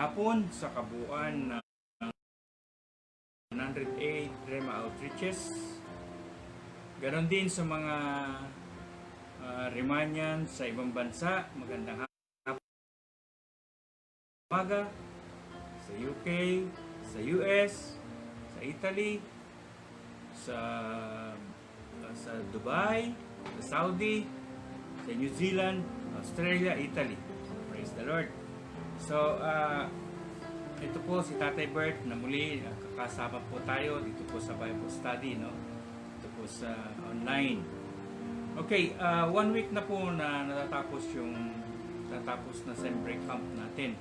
hapon sa kabuuan ng 108 Rema Outreaches. Ganon din sa mga Remanian sa ibang bansa. Magandang umaga sa UK, sa US, sa Italy, sa Dubai, sa Saudi, sa New Zealand, Australia, Italy. Praise the Lord. So, ito po si Tatay Bert na muli kakasama po tayo dito po sa Bible Study, no? Ito po sa online. Okay, 1 week na po na natatapos na sem break camp natin.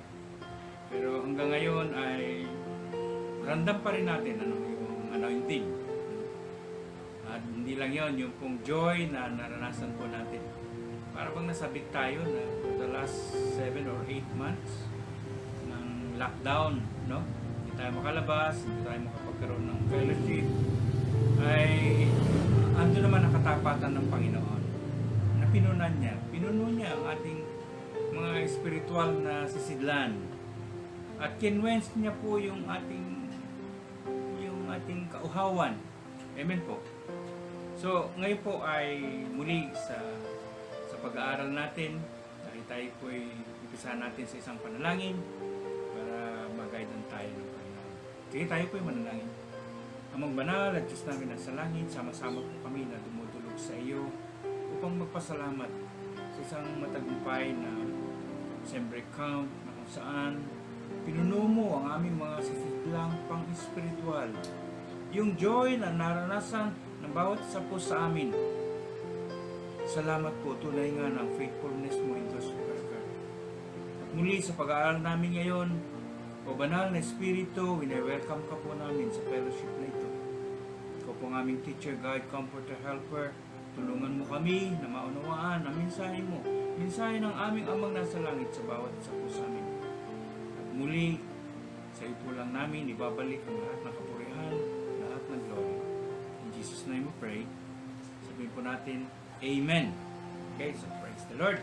Pero hanggang ngayon ay random pa rin natin yung anointing. At hindi lang yon, yung pong joy na naranasan po natin. Para bang nasabik tayo na for the last 7 or 8 months ng lockdown, no? Hindi tayo makalabas, hindi tayo makapagkaroon ng fellowship. Ay ando naman ang katapatan ng Panginoon na pinuno niya ang ating mga espiritual na sisidlan at kinwens niya po yung ating kauhawan. Amen po. So ngayon po ay muli sa pag-aaral natin dahil tayo po ay umpisa natin sa isang panalangin para mag-guidean tayo ng Panginoon. Sige, tayo po ay manalangin. Amang banal at Diyos namin nasa langit, sama-sama po kami na dumudulog sa iyo upang magpasalamat sa isang matagumpay na sem break camp na kung saan pinuno mo ang aming mga sisidlang pang-espiritual. Yung joy na naranasan ng bawat isa po sa amin. Salamat po, tunay nga ng faithfulness mo in those At muli sa pag-aaral namin ngayon, o banal na Espiritu, wini-welcome ka po namin sa fellowship na ito. Ikaw po ang aming teacher, guide, comforter, helper. Tulungan mo kami na maunawaan ang mensahe mo. Mensahe ng aming amang nasa langit sa bawat isa po sa amin. At muli, sa iyo po lang namin ibabalik ang lahat ng kapurihan, lahat ng glory. In Jesus' name we pray. Sabihin po natin, Amen. Okay, so praise the Lord.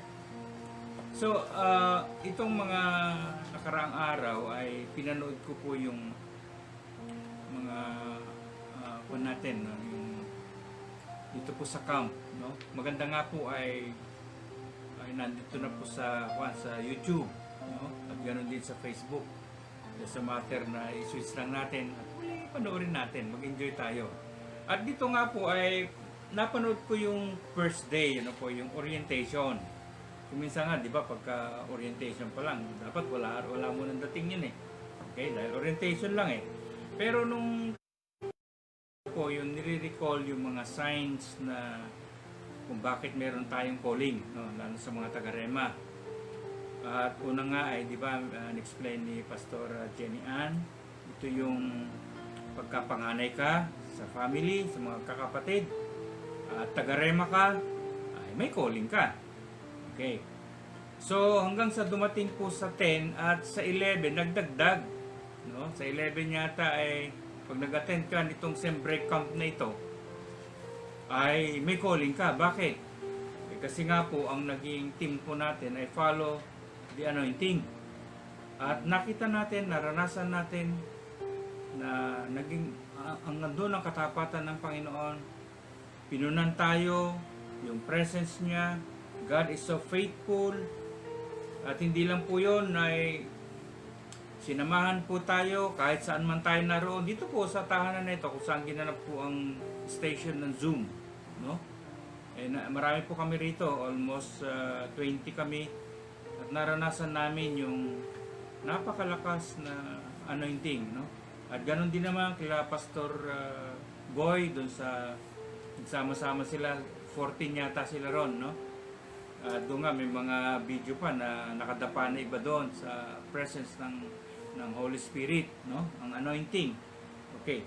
So, itong mga nakaraang araw ay pinanood ko po yung mga kung natin, no? Yung dito po sa camp, no? Maganda nga po ay nandito na po sa YouTube, no? At ganoon din sa Facebook. Sa matter na i-switch lang natin at muli panoorin natin, mag-enjoy tayo. At dito nga po ay napanood ko yung first day, po, yung orientation. Kuminsan nga, di ba, pagka orientation pa lang, dapat wala mo nang dating yun eh. Okay, dahil orientation lang eh. Pero nung po, yung nire-recall yung mga signs na kung bakit meron tayong calling, no, lalo sa mga taga-Rema. At una nga ay, di ba, explain ni Pastor Jenny Ann, ito yung pagkapanganay ka sa family, sa mga kakapatid. At taga-Rema ka, ay may calling ka. Okay. So hanggang sa dumating po sa 10 at sa 11 nagdagdag, no? Sa 11 yata ay pag nag-attend ka nitong sem break camp na ito ay may calling ka. Bakit? Kasi nga po ang naging team po natin ay follow the anointing. At nakita natin, naranasan natin na naging ang nandun ang katapatan ng Panginoon. Pinunan tayo, yung presence niya. God is so faithful. At hindi lang po yun, ay sinamahan po tayo kahit saan man tayo naroon. Dito po sa tahanan na ito, kung saan ginanap po ang station ng Zoom. No? Marami po kami rito, almost 20 kami. At naranasan namin yung napakalakas na anointing. No? At ganun din naman kila Pastor Boy, doon sa sama-sama sila, 14 yata sila ron, no? Doon nga may mga video pa na nakadapa na iba doon sa presence ng Holy Spirit, no? Ang anointing. Okay.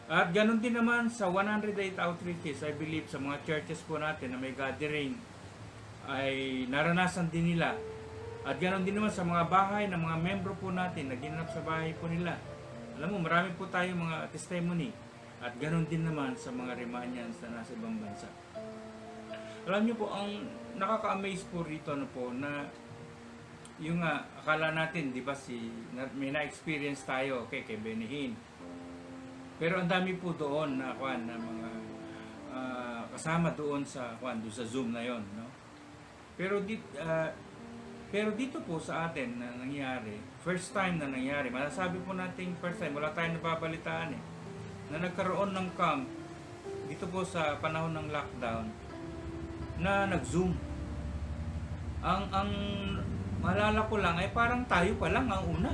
At ganun din naman sa 108 outreaches, I believe sa mga churches po natin na may gathering ay naranasan din nila. At ganun din naman sa mga bahay ng mga membro po natin na ginanap sa bahay po nila. Alam mo, marami po tayong mga testimony. At ganoon din naman sa mga Remanians na nasa ibang bansa. Alam niyo po, ang nakaka-amaze po rito na yung akala natin, di ba, may na-experience tayo, okay, kay Benny Hinn. Pero ang dami po doon na mga kasama doon doon sa Zoom na yon, no? Pero dito po sa atin na nangyari, first time na nangyari, masasabi po natin first time, wala tayong nababalitaan na nagkaroon ng camp dito po sa panahon ng lockdown na nag-Zoom. Ang maalala ko lang ay parang tayo pa lang ang una.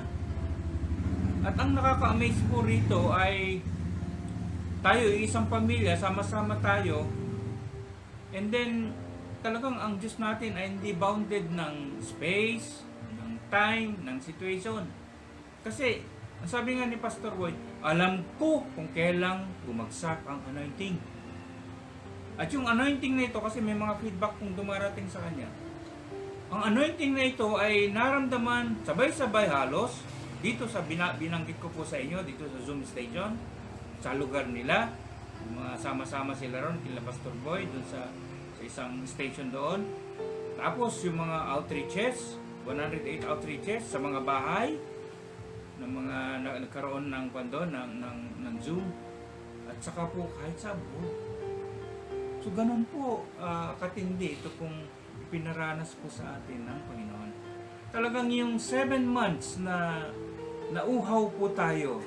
At ang nakaka-amaze po rito ay tayo, isang pamilya, sama-sama tayo. And then, talagang ang Diyos natin ay hindi bounded ng space, ng time, ng situation. Kasi, ang sabi nga ni Pastor Boy, alam ko kung kailang bumagsak ang anointing. At yung anointing na ito, kasi may mga feedback kung dumarating sa kanya. Ang anointing na ito ay naramdaman sabay-sabay halos dito sa binanggit ko po sa inyo, dito sa Zoom station, sa lugar nila. Mga sama-sama sila ron, kila Pastor Boy, dun sa isang station doon. Tapos yung mga outreaches, 108 outreaches sa mga bahay, ng mga nagkaroon ng ng Zoom. At saka po kahit sa abroad. So ganun po katindi ito kung pinaranas po sa atin ng Panginoon. Talagang yung 7 months na nauhaw po tayo,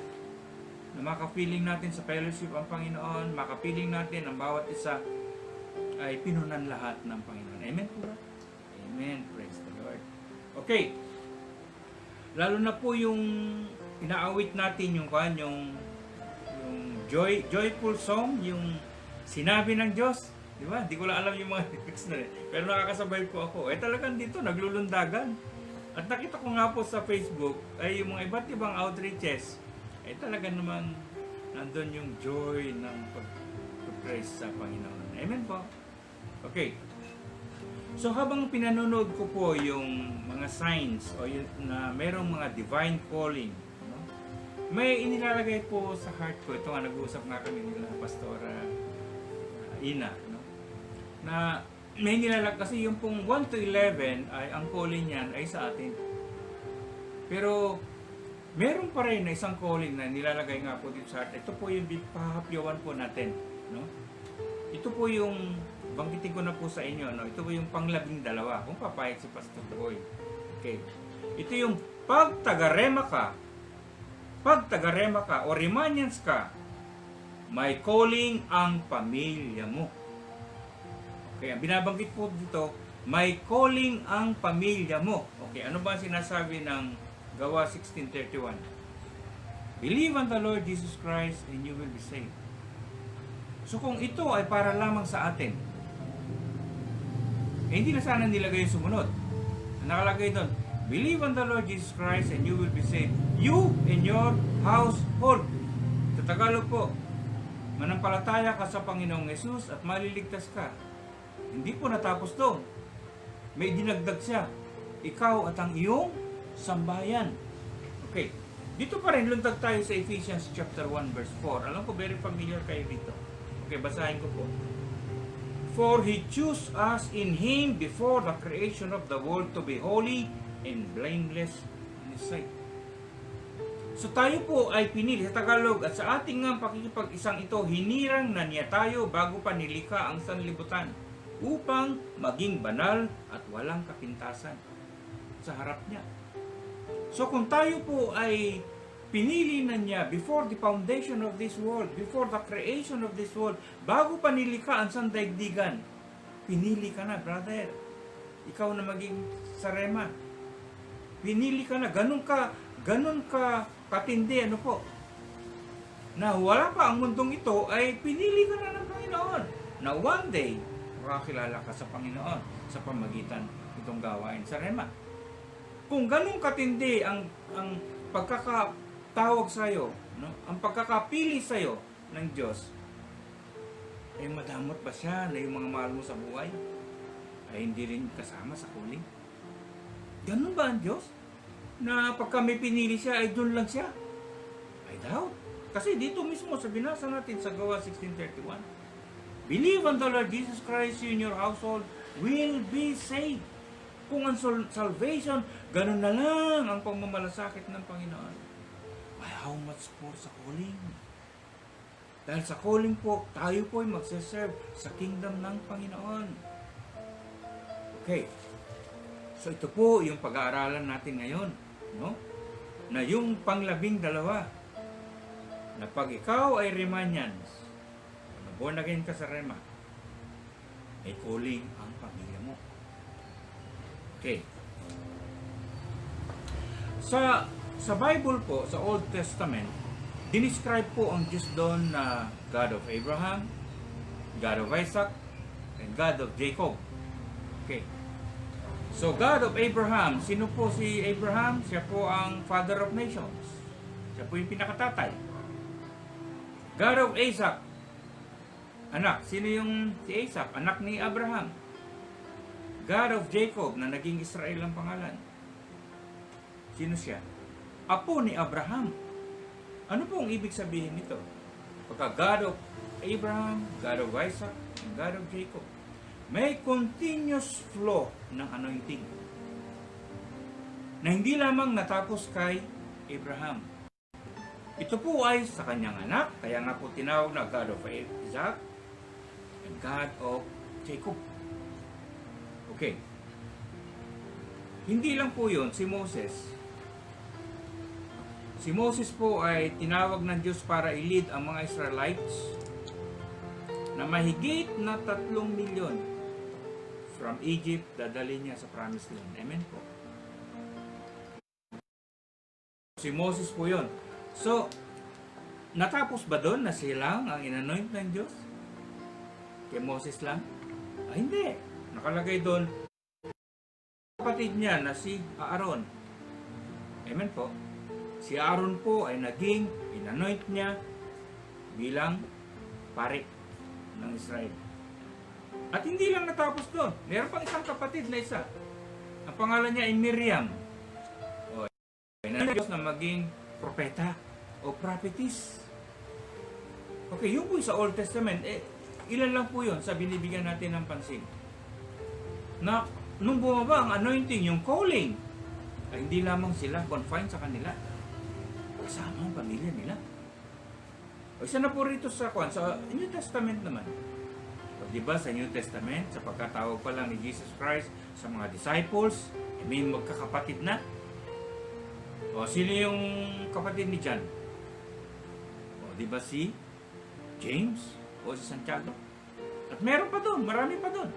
na makapiling natin sa fellowship ang Panginoon, makapiling natin ang bawat isa ay pinunan lahat ng Panginoon. Amen po ba? Amen. Praise the Lord. Okay. Lalo na po yung inaawit natin yung joyful song, yung sinabi ng Diyos. Di ba? Di ko lang alam yung mga lyrics na pero nakakasabay po ako. Talagang dito, naglulundagan. At nakita ko nga po sa Facebook, ay yung mga iba't ibang outreaches, talaga naman nandun yung joy ng pag-praise sa Panginoon. Amen po. Okay. So habang pinanonood ko po yung mga signs o na merong mga divine calling, no? May inilalagay po sa heart ko. Ito nga, nag-uusap nga kami nila Pastora Ina, no? Na may nilalagay kasi yung pong 1 to 11 ay ang calling niyan ay sa atin. Pero meron pa rin na isang calling na nilalagay nga po dito sa heart. Ito po yung pahapyawan po natin, no? Ito po yung banggitin ko na po sa inyo, no? Ito po yung pang-12 kung papayag si Pastor Boy. Okay. Ito yung pag taga-rema ka o Remanians ka, may calling ang pamilya mo. Okay, ang binabanggit po dito, may calling ang pamilya mo. Okay, ano ba sinasabi ng Gawa 16:31? Believe on the Lord Jesus Christ and you will be saved. So kung ito ay para lamang sa atin, hindi na sana nilagay yung sumunod. Nakalagay doon, believe on the Lord Jesus Christ and you will be saved. You and your household. Sa Tagalog po, manampalataya ka sa Panginoong Yesus at maliligtas ka. Hindi po natapos doon. May dinagdag siya. Ikaw at ang iyong sambayan. Okay. Dito pa rin, lundag tayo sa Ephesians chapter 1 verse 4. Alam ko, very familiar kayo dito. Okay, basahin ko po. For He chose us in Him before the creation of the world to be holy and blameless in His sight. So tayo po ay pinili sa Tagalog at sa ating nga pakikipag-isang ito, hinirang na niya tayo bago pa nilikha ang sanlibutan upang maging banal at walang kapintasan sa harap niya. So kung tayo po ay pinili na niya before the foundation of this world, before the creation of this world, bago pa nilikha ang sandaigdigan, pinili ka na, brother. Ikaw na maging sarema. Pinili ka na, ganun ka katindi, ano po, na wala pa ang mundong ito, ay pinili ka na ng Panginoon. Na one day, makakilala ka sa Panginoon sa pamagitan itong gawain sa Rema. Kung ganun katindi ang pagkakatawag sa iyo, no? Ang pagkakapili sa iyo ng Diyos, ay madamot ba siya na yung mga mahal mo sa buhay ay hindi rin kasama sa calling? Ganun ba ang Diyos? Na pagka may pinili siya, ay doon lang siya? I doubt. Kasi dito mismo sa binasa natin sa Gawa 16:31, believe on the Lord Jesus Christ, you and your household will be saved. Kung ang salvation, ganun na lang ang pagmamalasakit ng Panginoon. Why, how much more sa calling? Dahil sa calling po, tayo po ay magsaserve sa kingdom ng Panginoon. Okay. So ito po yung pag-aaralan natin ngayon, no? Na yung pang-12, na pag ikaw ay Remanians, na born again ka sa Rema, ay calling ang pamilya mo. Okay. Sa Bible po, sa Old Testament, dinescribe po ang Diyos doon na God of Abraham, God of Isaac, and God of Jacob. Okay. So, God of Abraham, sino po si Abraham? Siya po ang father of nations. Siya po yung pinakatatay. God of Isaac, anak. Sino yung si Isaac? Anak ni Abraham. God of Jacob, na naging Israel ang pangalan. Sino siya? Apo ni Abraham. Ano po ang ibig sabihin nito? Pagka God of Abraham, God of Isaac, and God of Jacob, may continuous flow ng anointing na hindi lamang natapos kay Abraham. Ito po ay sa kanyang anak, kaya nga po tinawag na God of Isaac and God of Jacob. Okay. Hindi lang po yun, si Moses. Si Moses po ay tinawag ng Diyos para i-lead ang mga Israelites na mahigit na 3 milyon from Egypt, dadali niya sa Promised Land. Amen po. Si Moses po yun. So, natapos ba doon na silang ang inanoint ng Diyos? Kay Moses lang? Hindi. Nakalagay doon, kapatid niya na si Aaron. Amen po. Si Aaron po ay naging inanoint niya bilang pari ng Israel. At hindi lang natapos doon. Meron pang isang kapatid na isa. Ang pangalan niya ay Miriam. O, inanoint Diyos na maging propeta o prophetess. Okay, yun po sa Old Testament, ilan lang po yun sa binibigyan natin ng pansin. Na nung bumaba ang anointing, yung calling, ay hindi lamang sila confined sa kanila. Kasama ang pamilya nila. O isa na po rito sa New Testament naman. O diba sa New Testament, sa pagkatawag pa lang ni Jesus Christ sa mga disciples, may magkakapatid na. O sino yung kapatid ni John? O diba si James o si Santiago? At meron pa doon, marami pa doon.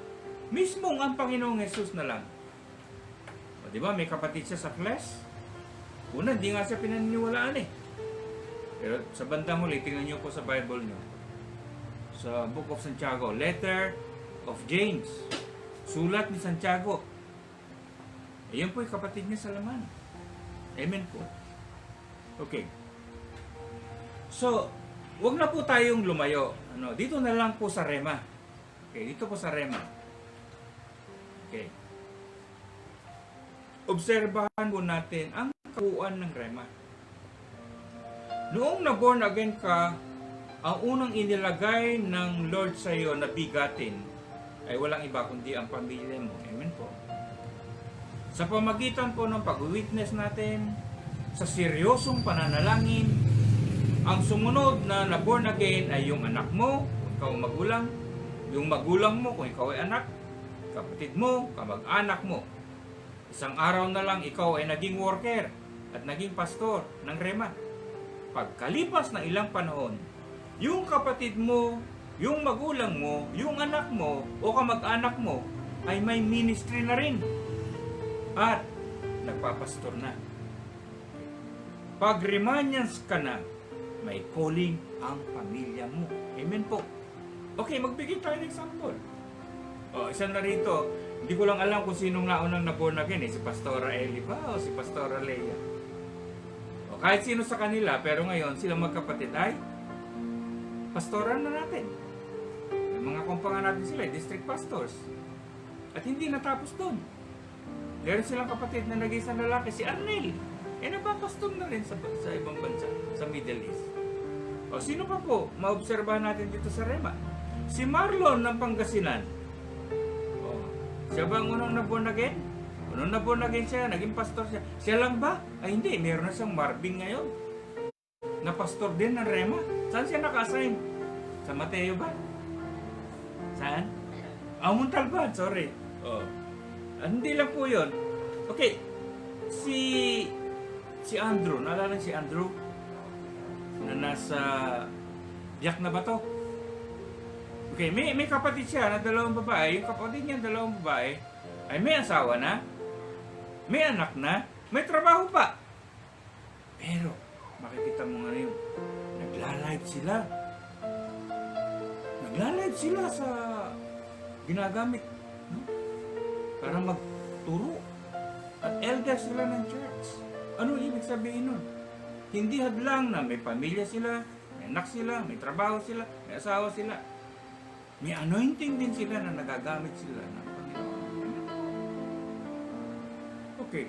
Mismong ang Panginoong Jesus na lang. O diba may kapatid siya sa flesh? Una, hindi nga siya pinaniniwalaan eh. Pero sa bandang huli, tingnan nyo po sa Bible nyo. Sa Book of Santiago, Letter of James. Sulat ni Santiago. Ayan po yung kapatid niya sa laman. Amen po. Okay. So, wag na po tayong lumayo. Dito na lang po sa Rema. Okay, dito po sa Rema. Okay. Obserbahan po natin ang kabuuan ng Rema. Noong na-born again ka, ang unang inilagay ng Lord sa iyo na bigatin ay walang iba kundi ang pamilya mo. Amen po. Sa pamagitan po ng pag-witness natin, sa seryosong pananalangin, ang sumunod na na-born again ay yung anak mo, kung ikaw ang magulang, yung magulang mo, kung ikaw ay anak, kapatid mo, kamag-anak mo. Isang araw na lang ikaw ay naging worker at naging pastor ng Rema. Pagkalipas ng ilang panahon, yung kapatid mo, yung magulang mo, yung anak mo, o kamag-anak mo, ay may ministry na rin. At nagpapastor na. Pag Remanians ka na, may calling ang pamilya mo. Amen po. Okay, magbigay tayo ng example. Isa na rito, hindi ko lang alam kung sinong naunang na-born again, si Pastora Eli ba o si Pastora Leia. Kahit sino sa kanila, pero ngayon sila magkapatid ay pastoran na natin. Yung mga kumpangan natin sila, district pastors. At hindi natapos doon. Meron silang kapatid na nag-isang lalaki, si Arnel. Napapastor na rin sa ibang bansa, sa Middle East. Sino pa po? Maobserbahan natin dito sa Rema. Si Marlon ng Pangasinan. Siya ba ang unang na-born again? Nung na-born again siya, naging pastor siya. Siya lang ba? Ay hindi, meron na siyang Marvin ngayon. Na pastor din ng Rema. Saan siya naka-assign? Sa Mateo ba? Saan? Montalban, sorry. Oh. Hindi lang po yun. Okay, si Andrew, naalala si Andrew? Na nasa Biak na ba to? Okay, may kapatid siya na dalawang babae. Yung kapatid niya dalawang babae ay may asawa na, may anak na, may trabaho pa. Pero, makikita mo nga yun, nagla-live sila. Nagla-live sila sa ginagamit, no? Para magturo. At elder sila ng church. Ano ibig sabihin nun? Hindi hadlang na may pamilya sila, may anak sila, may trabaho sila, may asawa sila. May anointing din sila na nagagamit sila ng Panginoon. Okay.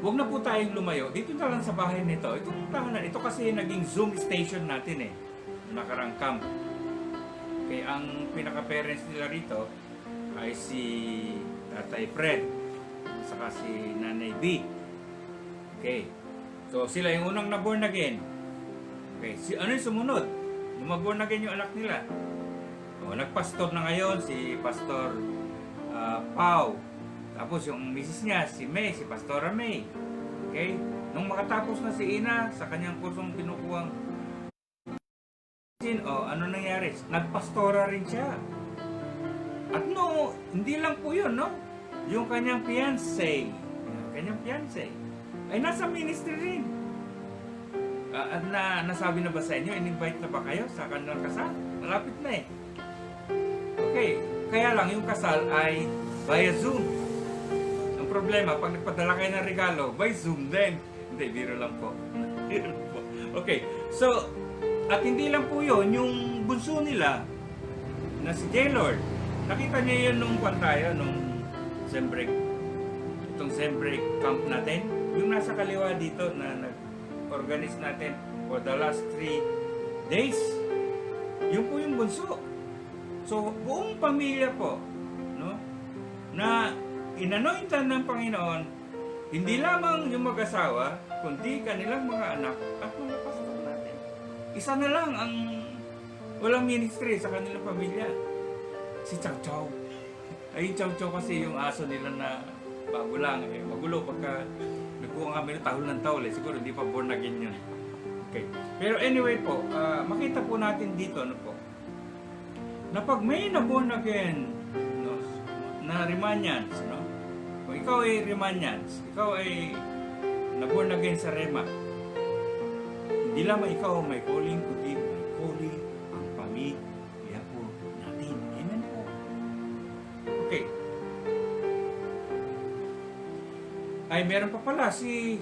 Huwag na po tayong lumayo. Dito na lang sa bahay nito. Itong tahanan, ito kasi naging Zoom station natin eh. Nakarang camp. Okay, ang pinaka-parents nila rito ay si Tatay Fred saka si Nanay B. Okay. So sila yung unang na-born again. Okay, ano yung sumunod? Yung ma-born again yung anak nila. O, nagpastor na ngayon si Pastor Pau. Tapos yung misis niya, si May, si Pastora May. Okay? Nung makatapos na si Ina sa kanyang kursong kinukuhang ano nangyari? Nagpastora rin siya. At no, hindi lang po yun, no? Yung kanyang fiancé ay nasa ministry rin. At nasabi na ba sa inyo, in-invite na ba kayo sa kanilang kasal? Malapit na eh. Okay, kaya lang yung kasal ay via Zoom. Ang problema, pag nagpadala kayo ng regalo, by Zoom din. Hindi, biro lang po. Okay, so, at hindi lang po yun, yung bunso nila, na si J-Lord, nakita niya yun nung tayo, nung Zembreak, itong Zembreak camp natin, yung nasa kaliwa dito na nag-organize natin for the last 3 days. Yun po yung bunso. So, buong pamilya po, no, na inanointan ng Panginoon, hindi lamang yung mag-asawa, kundi kanilang mga anak at mga pastor natin. Isa na lang ang walang ministry sa kanilang pamilya. Si Chow Chow. Ay, Chow Chow kasi yung aso nila na bago lang. Eh, magulo pagka nagkuha kami ng tahol ng tahol. Eh, siguro hindi pa born again yun. Okay. Pero anyway po, makita po natin dito, ano po, na pag may na-born again, no, na Remanians, no? Kung ikaw ay Remanians, ikaw ay na-born again sa Rema, hindi lamang ikaw may calling, kundi may calling ang pamilya po natin. Amen po. Okay. Ay, meron pa pala si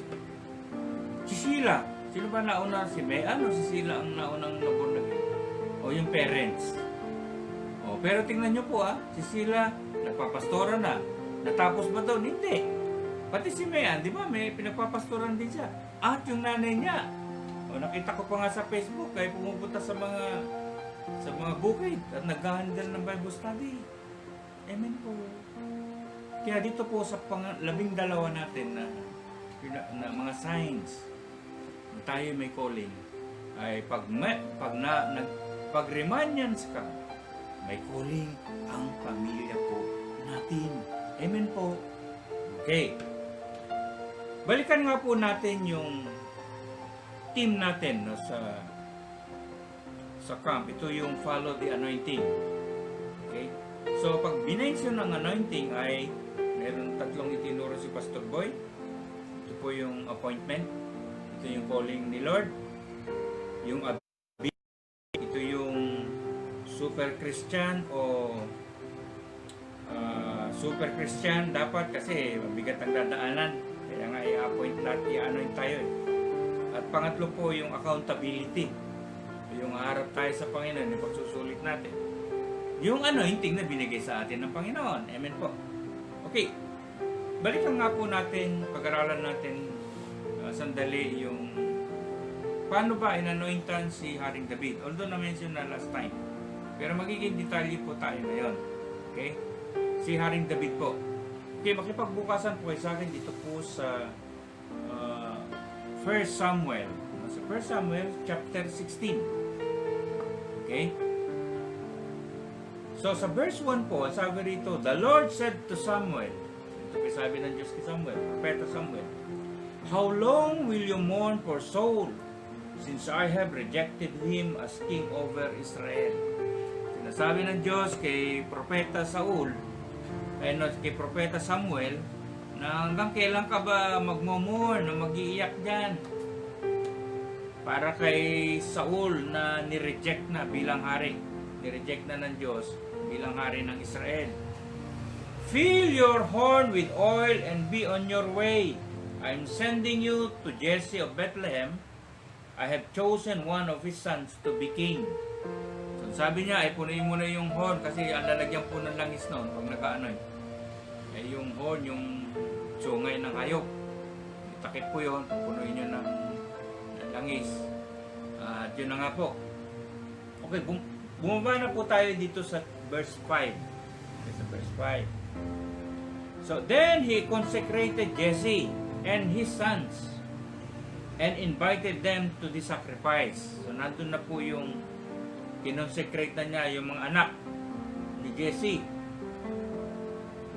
Sheila. Sino ba nauna? Si May? Ano? Si Sheila ang naunang na-born again? O yung parents. O, pero tingnan nyo po si Sheila, nagpapastora na. Natapos ba daw? Hindi. Pati si Mayan, di ba? May pinagpapastoran din siya. At yung nanay niya. O, nakita ko pa nga sa Facebook, kaya pumupunta sa mga bukid at nag-handle ng Bible study. Amen po. Kaya dito po sa 12 natin na mga signs na tayo may calling, ay pag Remanians ka, may calling ang pamilya po natin. Amen po. Okay. Balikan nga po natin yung team natin, no, sa camp. Ito yung follow the anointing. Okay? So, pag binensyon ng anointing ay meron 3 itinuro si Pastor Boy. Ito po yung appointment. Ito yung calling ni Lord. Yung ito yung super Christian o super Christian dapat kasi mabigat ang dadaanan. Kaya nga i-appoint natin, i-anoint tayo eh. At pangatlo po yung accountability. Yung harap tayo sa Panginoon, yung pagsusulit natin. Yung anointing na binigay sa atin ng Panginoon. Amen po. Okay. Balikan nga po natin, pag-aralan natin sandali yung paano ba inanointan si Haring David? Although na-mention na last time. Pero magiging detalye po tayo ngayon. Okay? Si Haring David po. Okay, makipagbukasan po sa akin dito po sa 1 Samuel. Sa 1 Samuel chapter 16. Okay? So sa verse 1 po, sabi rito, the Lord said to Samuel, ito sabi ng Diyos kay Samuel, Propeta Samuel, how long will you mourn for Saul, since I have rejected him as king over Israel? Sinasabi ng Diyos kay Propeta Saul, kay Propeta Samuel, na hanggang kailan ka ba magmumurn, na mag-iiyak dyan? Para kay Saul na nireject na bilang hari. Nireject na ng Diyos bilang hari ng Israel. Fill your horn with oil and be on your way. I'm sending you to Jesse of Bethlehem. I have chosen one of his sons to be king. So sabi niya, ay punuin mo na yung horn kasi ang lalagyan po ng langis noon pag nakaanoy. Ay yung horn, yung sungay ng hayop. Takip po yun, punuin nyo ng langis. At yun na nga po. Okay, bumaba na po tayo dito sa verse 5. Okay, sa verse 5. So then he consecrated Jesse and his sons and invited them to the sacrifice. So nandun na po yung kinonsecrate na niya yung mga anak ni Jesse.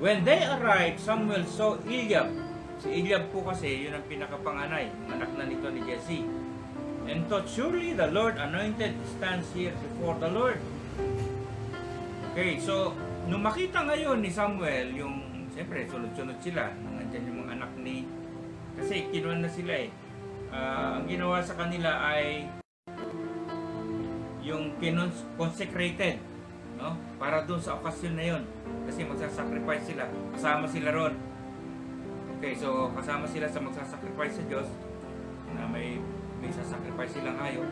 When they arrived, Samuel saw Eliab. Si Eliab po kasi yun ang pinakapanganay, yung anak na nito ni Jesse. And thought, surely the Lord anointed stands here before the Lord. Okay, so nung makita ngayon ni Samuel yung, siyempre sunod-sunod sila, nandiyan yung mga anak ni, kasi kinuha na sila eh. Ang ginawa sa kanila ay yung consecrated, no? Para doon sa okasyon na yun. Kasi magsasacrifice sila, kasama sila ron. Okay, so kasama sila sa magsasacrifice sa Diyos na may sasacrifice silang hayop.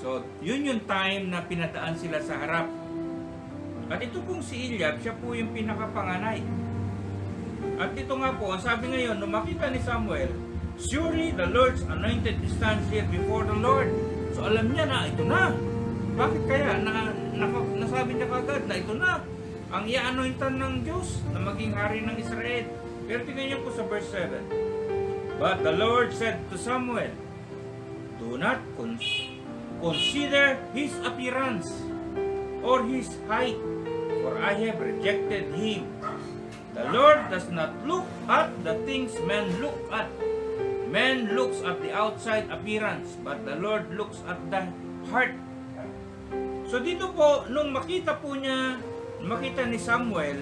So, yun yung time na pinadaan sila sa harap. At ito pong si Eliab, siya po yung pinakapanganay. At ito nga po, ang sabi ngayon, nung makita ni Samuel, surely the Lord's anointed stands here before the Lord. So, alam niya na, ito na. Bakit kaya? Nasabi niya kagad na ito na. Ang i-anointan ng Diyos na maging hari ng Israel. Pero tingnan niyo po sa verse 7. But the Lord said to Samuel, do not consider his appearance or his height, for I have rejected him. The Lord does not look at the things men look at. Man looks at the outside appearance, but the Lord looks at the heart. So dito po, nung makita ni Samuel,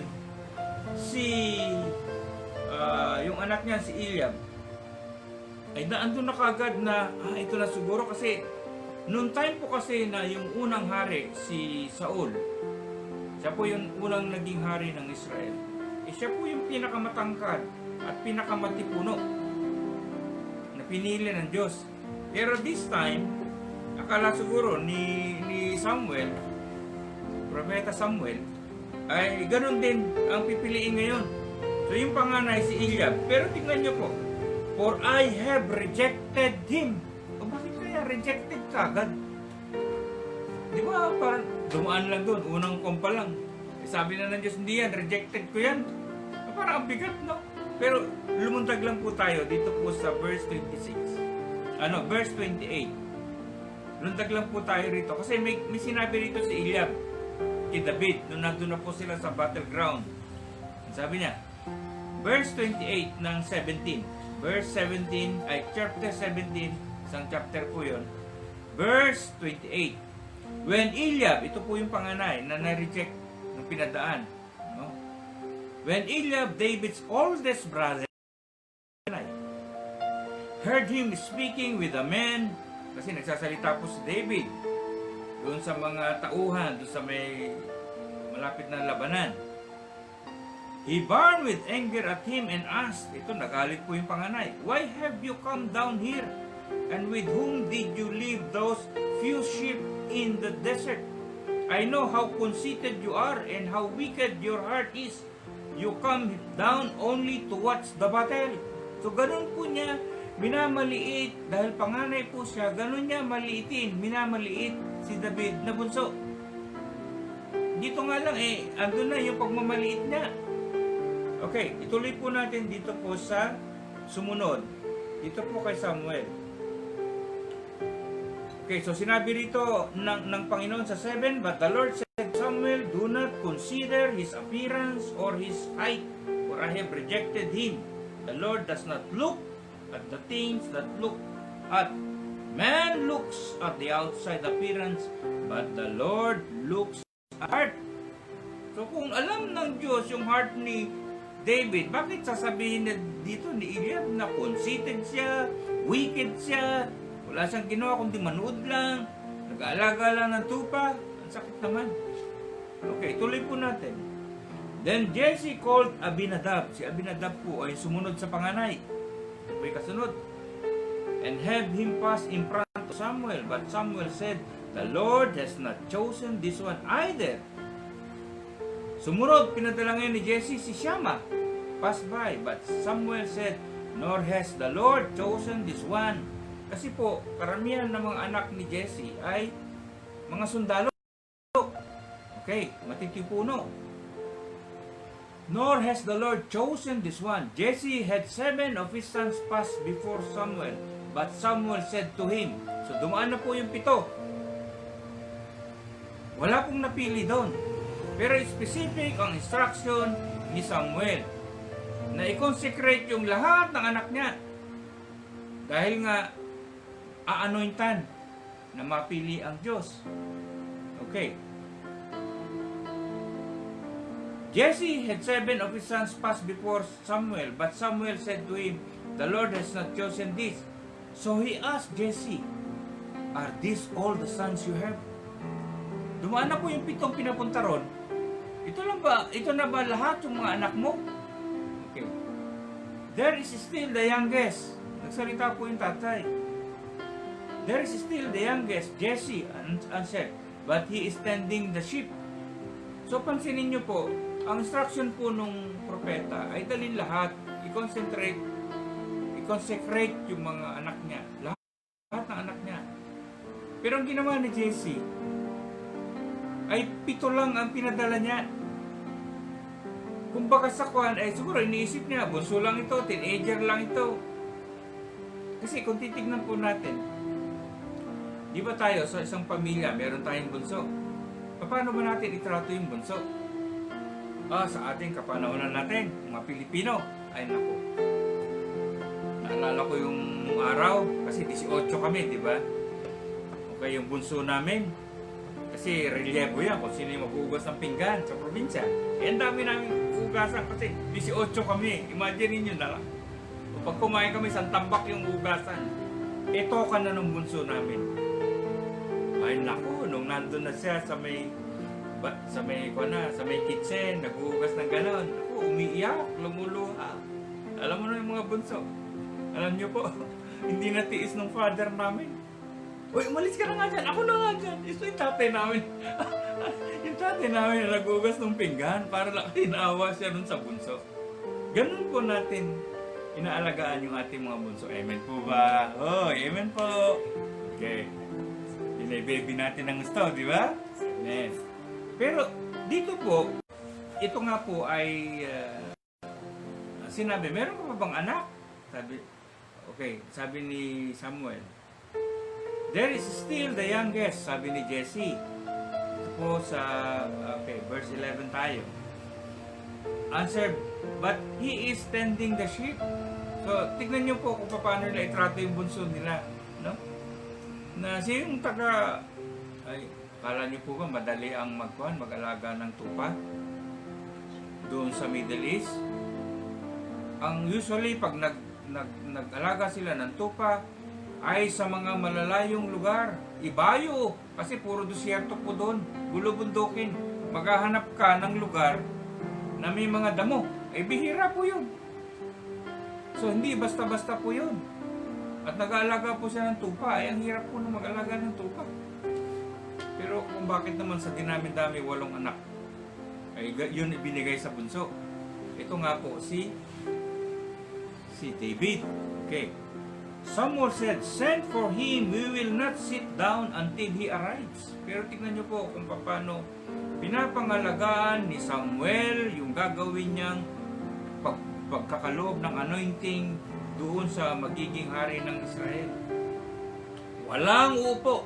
yung anak niya si Eliab, ay naandun na kagad na, ito na siguro kasi, noong time po kasi na yung unang hari, si Saul, siya po yung unang naging hari ng Israel. Siya po yung pinakamatangkad at pinakamatipuno na pinili ng Diyos. Pero this time, akala siguro ni Samuel, Propeta Samuel, ay ganun din ang pipiliin ngayon. So yung panganay si Eliab. Pero tingnan nyo po, for I have rejected him. O bakit kaya rejected ka agad? Di ba parang dumaan lang doon, unang kompa lang. Sabi na ng Diyos, hindi yan, rejected ko yan. Parang ang bigat, no? Pero lumundag lang po tayo dito po sa verse 26. Verse 28. Lundag lang po tayo rito. Kasi may sinabi rito si Eliab kay David, nung nandun na po sila sa battleground. Sabi niya, verse 28 ng 17. Verse 17, chapter 17, isang chapter po yun. Verse 28. When Eliab, ito po yung panganay na na-reject ng pinadaan. No? When Eliab, David's oldest brother, heard him speaking with a man, kasi nagsasalita po si David doon sa mga tauhan, doon sa may malapit na labanan. He burned with anger at him and asked, ito nagalit po yung panganay, why have you come down here? And with whom did you leave those few sheep in the desert? I know how conceited you are and how wicked your heart is. You come down only to watch the battle. So ganun po niya minamaliit. Dahil panganay po siya, ganun niya maliitin, minamaliit si David na bunso. Dito nga lang andun na yung pagmamaliit niya. Okay, ituloy po natin dito po sa sumunod. Dito po kay Samuel. Okay, so sinabi rito ng Panginoon sa 7, "But the Lord said, Samuel, do not consider his appearance or his height, for I have rejected him. The Lord does not look at the things that look at. Man looks at the outside appearance, but the Lord looks at heart." So kung alam ng Diyos yung heart ni David, bakit sasabihin na dito ni Eliab na conceited siya, wicked siya, wala siyang ginawa kundi manood lang, nag-aalaga lang ng tupa? Ang sakit naman. Okay, tuloy po natin. Then Jesse called Abinadab. Si Abinadab po ay sumunod sa panganay. Ito po yung kasunod. And have him pass in front of Samuel. But Samuel said, "The Lord has not chosen this one either." Sumunod, pinadala ngayon ni Jesse si Shammah. Pass by. But Samuel said, "Nor has the Lord chosen this one." Kasi po, karamihan ng mga anak ni Jesse ay mga sundalo. Okay, matitipuno. "Nor has the Lord chosen this one." Jesse had 7 of his sons pass before Samuel. But Samuel said to him, so dumaan na po yung 7. Wala pong napili doon. Pero specific ang instruction ni Samuel na i-consecrate yung lahat ng anak niya. Dahil nga, aanointan na mapili ang Diyos. Okay. Jesse had 7 of his sons pass before Samuel, but Samuel said to him, "The Lord has not chosen this." So he asked Jesse, "Are these all the sons you have?" Dumaan na po yung 7 pinapunta ron. Ito na ba lahat yung mga anak mo? Okay. There is still the youngest. Nagsalita po yung tatay. There is still the youngest, Jesse answered, but he is tending the sheep. So pansinin nyo po, ang instruction po nung propeta ay dalhin lahat, i-consecrate yung mga anak niya. Lahat ng anak niya. Pero ang ginawa ni Jesse ay 7 lang ang pinadala niya. Kung baka sa kwan, siguro iniisip niya, bunso lang ito, teenager lang ito. Kasi kung titignan po natin, di ba tayo sa isang pamilya, meron tayong bunso. Paano ba natin itrato yung bunso? Sa ating kapanahonan natin, mga Pilipino, ay naku. Naalala ko yung araw, kasi 18 kami, di ba? Okay, yung bunso namin, kasi relievo yan kung sino yung maghugas ng pinggan sa probinsya. Ang dami namin hugasan kasi 18 kami. Imagine niyo na lang. Pag kumain kami, isang tambak yung hugasan. Ito ka na ng bunso namin. Ay naku, nung nandun na siya sa may kitchen, naghuhugas ng ganon. Naku, umiiyak, lumuluha. Alam mo na yung mga bunso. Alam niyo po, hindi natiis ng father namin. Uy, umalis ka na nga dyan. Ako na nga dyan. Ito yung tatay namin. Yung tatay namin na naghugas ng pinggan para lang inaawa siya nun sa bunso. Ganun po natin inaalagaan yung ating mga bunso. Amen po ba? Amen po. Okay. Baby natin ang gusto, di ba? Amen. Pero dito po, ito nga po ay sinabi, meron ka pa bang anak? Sabi ni Samuel, there is still the youngest, sabi ni Jesse. Ito po sa, verse 11 tayo. Answered, but he is tending the sheep. So, tignan nyo po kung paano nila itrato yung bunso nila. No? Na siya yung kala nyo po ba madali ang mag-alaga ng tupa? Doon sa Middle East. Ang usually, pag nag-alaga sila ng tupa, ay sa mga malalayong lugar. Ibayo, kasi puro desierto po doon. Bulubundukin. Maghahanap ka ng lugar na may mga damo. Bihira po yun. So, hindi basta-basta po yun. At nag-aalaga po siya ng tupa. Ang hirap po na mag-alaga ng tupa. Pero kung bakit naman sa dinami-dami 8 anak, yun ibinigay sa bunso. Ito nga po si David. Okay. Samuel said, "Send for him, we will not sit down until he arrives." Pero tignan niyo po kung paano pinapangalagaan ni Samuel yung gagawin niyang pagkakaloob ng anointing doon sa magiging hari ng Israel. Walang upo.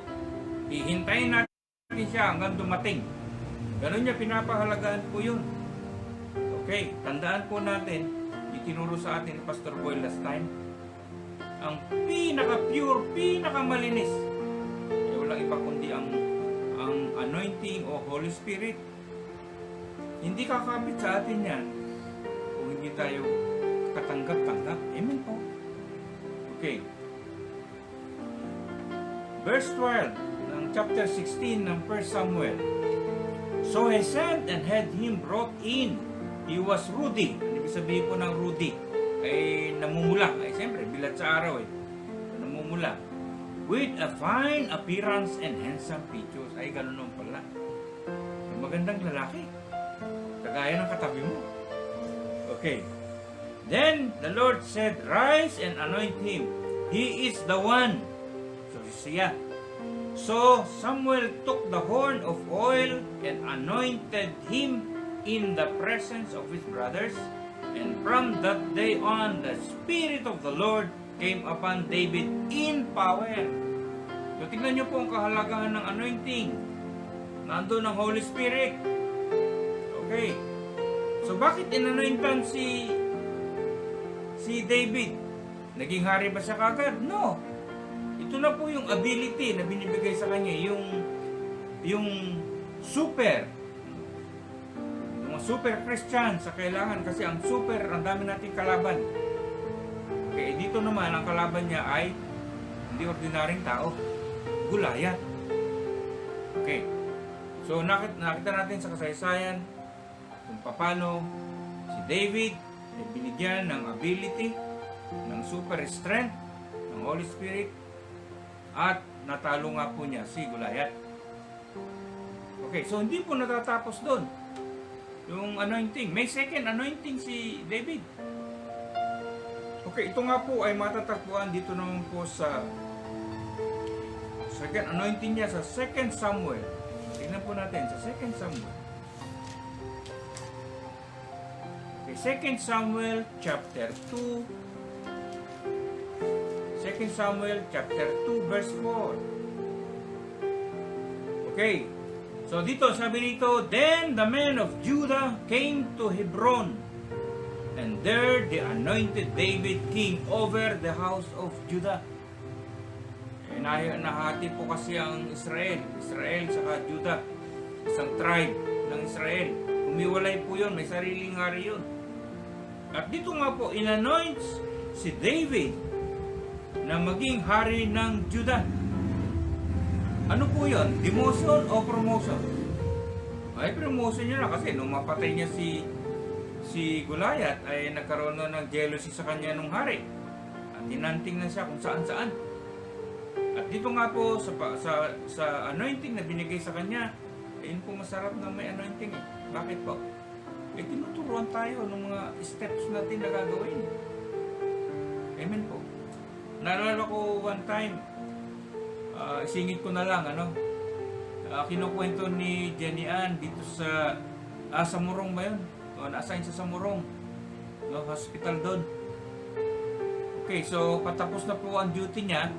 Hihintayin natin siya hanggang dumating. Ganun niya pinapahalagaan po yun. Okay, tandaan po natin, itinuro sa atin ni Pastor Boy last time, ang pinaka-pure, pinaka-malinis, walang iba kundi ang anointing o Holy Spirit. Hindi kakapit sa atin yan kung hindi tayo katanggap-tanggap. Amen po. Okay. Verse 12 ng chapter 16 ng 1 Samuel. So he sent and had him brought in. He was ruddy. Ibig sabihin po ng ruddy ay namumula. Ay siyempre, bilat sa araw namumula. With a fine appearance and handsome features. Ay, ganun naman pala. Magandang lalaki. Kagaya ng katabi mo. Okay. Then the Lord said, "Rise and anoint him. He is the one." So siya. So Samuel took the horn of oil and anointed him in the presence of his brothers. And from that day on, the Spirit of the Lord came upon David in power. So tingnan niyo po ang kahalagahan ng anointing. Nandun ang Holy Spirit. Okay. So bakit inanointan si David? Naging hari ba siya kagad? No. Ito na po yung ability na binibigay sa kanya, yung super Christian sa kailangan, kasi ang super, ang dami nating kalaban. Okay, dito naman ang kalaban niya ay hindi ordinaryong tao, Goliath. Okay. So nakita natin sa kasaysayan kung paano si David ay binigyan ng ability, ng super strength, ng Holy Spirit, at natalo nga po niya si Goliath. Okay, so hindi po natatapos doon yung anointing. May second anointing si David. Okay, ito nga po ay matatagpuan dito naman po sa second anointing niya sa 2 Samuel. Tingnan po natin sa 2 Samuel. Okay, 2 Samuel chapter 2. 2 Samuel chapter 2 verse 4. Okay. So dito sabi nito, "Then the men of Judah came to Hebron, and there they anointed David king over the house of Judah." Nahati po kasi ang Israel saka Judah, isang tribe ng Israel. Humiwalay po yun, may sariling hari yun. At dito nga po, inanoint si David na maging hari ng Judah. Ano po yun? Demotion o promotion? Ay, promotion niya na kasi nung mapatay niya si Goliath ay nagkaroon na ng jealousy sa kanya nung hari. At tinanting na siya kung saan-saan. At dito nga po sa anointing na binigay sa kanya, ayun po masarap na may anointing eh. Bakit po? Eh tinuturuan tayo ng mga steps natin na gagawin. Amen po. Naalala ko one time, isingit ko na lang, kinukwento ni Jenny Ann dito sa Samurong ba yun? Na-assign sa Samurong, hospital doon. Okay, so patapos na po ang duty niya.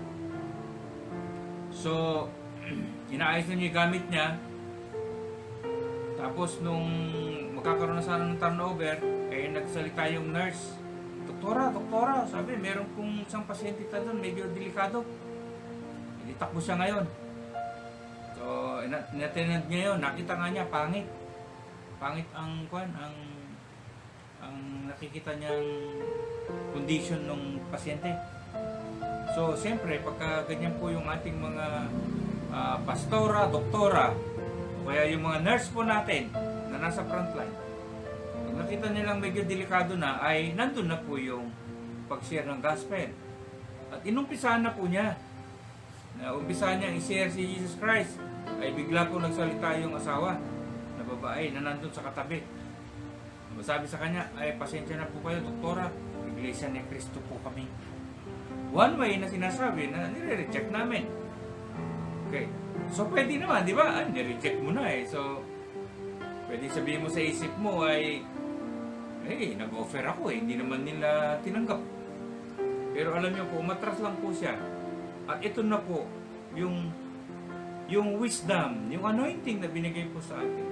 So, inaayos na niya yung gamit niya. Tapos nung magkakaroon na sana ng turnover, nagsalita yung nurse. Doktora, sabi, meron kong isang pasyente doon, medyo delikado. Takbo siya ngayon. So, inattended niya yun. Nakita nga niya, pangit. Pangit ang nakikita niyang condition ng pasyente. So, siyempre, pagka ganyan po yung ating mga pastora, doktora, o kaya yung mga nurse po natin na nasa frontline, pag nakita nilang medyo delikado na, ay nandun na po yung pag-share ng gospel. At inumpisahan na po niya. Umpisahan niya i-share si Jesus Christ, ay bigla po nagsalita yung asawa na babae na nandun sa katabi. Sabi sa kanya, ay pasensya na po kayo, doktora, Iglesia ni Cristo po kami. one way na sinasabi na nire-reject namin. Okay. So, pwede naman, di ba? Nire-reject mo na eh. So, pwede sabihin mo sa isip mo ay, nag-offer ako eh. Hindi naman nila tinanggap. Pero alam niyo po, matras lang po siya. At ito na po, yung wisdom, yung anointing na binigay po sa atin.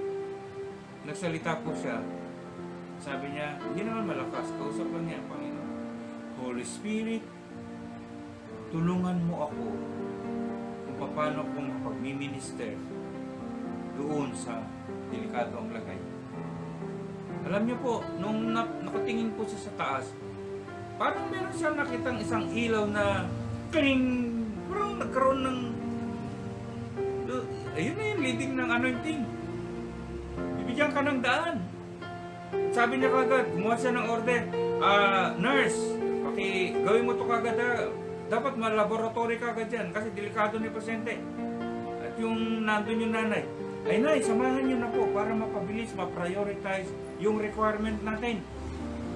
Nagsalita po siya. Sabi niya, hindi naman malakas. Kausap lang niya ang Panginoon. Holy Spirit, tulungan mo ako kung paano akong makapag-minister doon sa delikado ang lagay. Alam niyo po, nung nakatingin po siya sa taas, parang meron siyang nakitang isang ilaw na kling! Parang nagkaroon ng ayun na yung leading ng anointing. Bibigyan ka ng daan. Sabi niya kagad, gumawa siya ng order. Nurse, gawin mo to kagad dapat ma-laboratory kagad yan kasi delikado ni pasyente. At yung nandun yung nanay, ay nay, samahan niyo na po para mapabilis, ma-prioritize yung requirement natin.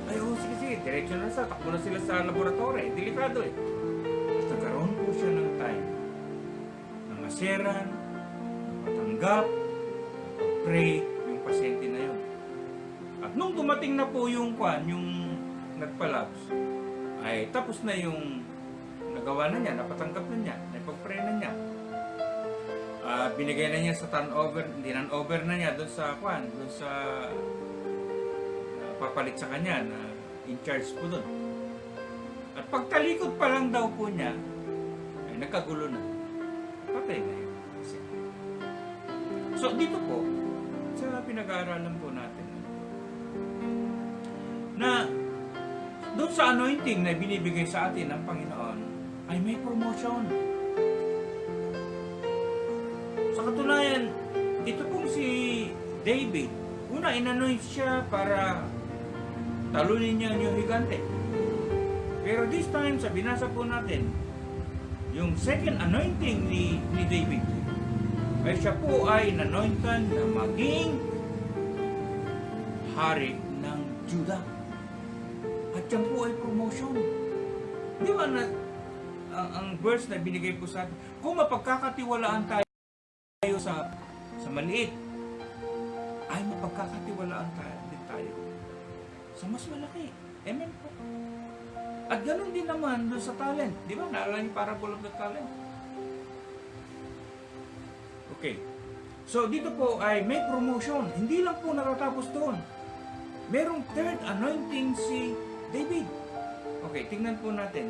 Ay, sige, diretso na sa, takbo na sila sa laboratory. Delikado eh. At nagkaroon po siya ng time na maseran, matanggap, pray yung pasyente na yun. At nung dumating na po yung nagpalabs, ay tapos na yung nagawa na niya, napatanggap na niya, napag-pray na niya. Binigay na niya sa turnover na niya doon sa papalit sa kanya na in charge po doon. At pagtalikod pa lang daw po niya, ay nagkagulo na. Patay na yun. So dito po, sa pinag-aaralan po natin, na doon sa anointing na binibigay sa atin ng Panginoon, ay may promotion. Sa katunayan, ito pong si David, una inanoint siya para talunin niya yung higante. Pero this time, sa binasa po natin, yung second anointing ni David, ay siya po ay nanointan na maging hari ng Judah. At yan po ay promotion. Di ba na ang verse na binigay po sa atin, kung mapagkakatiwalaan tayo sa maliit, ay mapagkakatiwalaan tayo sa mas malaki. Amen po. At ganun din naman doon sa talent. Di ba? Naalala yung parable of the talent. Okay. So dito po ay may promotion. Hindi lang po natatapos doon. Merong third anointing si David. Okay, tingnan po natin.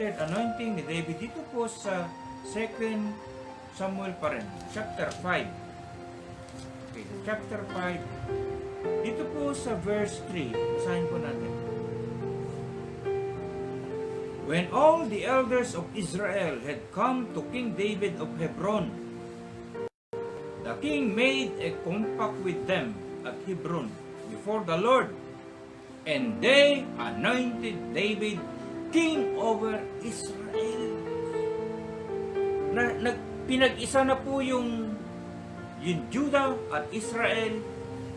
Third anointing ni David dito po sa 2 Samuel pa rin, chapter 5. Okay, chapter 5. Dito po sa verse 3, basahin po natin. When all the elders of Israel had come to King David of Hebron, the king made a compact with them at Hebron before the Lord, and they anointed David king over Israel. Pinag-isa na po yung Judah at Israel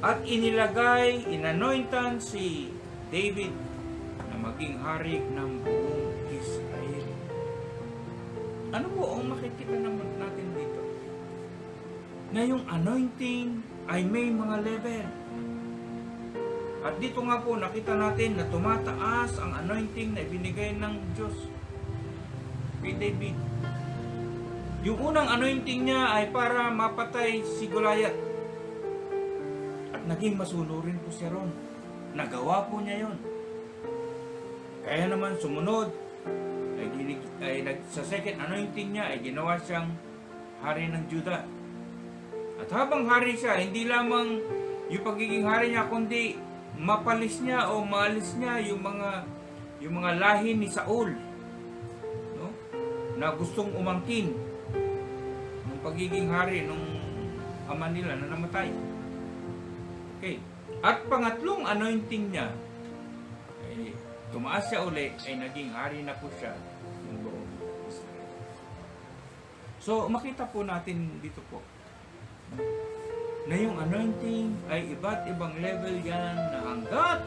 at inanointan si David na maging hari ng buong Israel. Ano po ang makikita naman natin dito? Na yung anointing ay may mga level. At dito nga po nakita natin na tumataas ang anointing na ibinigay ng Diyos kay David. Yung unang anointing niya ay para mapatay si Goliath. At naging masunurin po siya ron. Nagawa po niya yon. Kaya naman sumunod, sa second anointing niya ay ginawa siyang hari ng Judah. At habang hari siya, hindi lamang yung pagiging hari niya, kundi mapalis niya o maalis niya yung mga lahi ni Saul, no? Na gustong umangkin ng pagiging hari nung ama nila na namatay. Okay. At pangatlong anointing niya, ay tumaas siya uli, ay naging hari na po siya ng buong Israel. So makita po natin dito po na yung anointing ay iba't ibang level yan na hanggat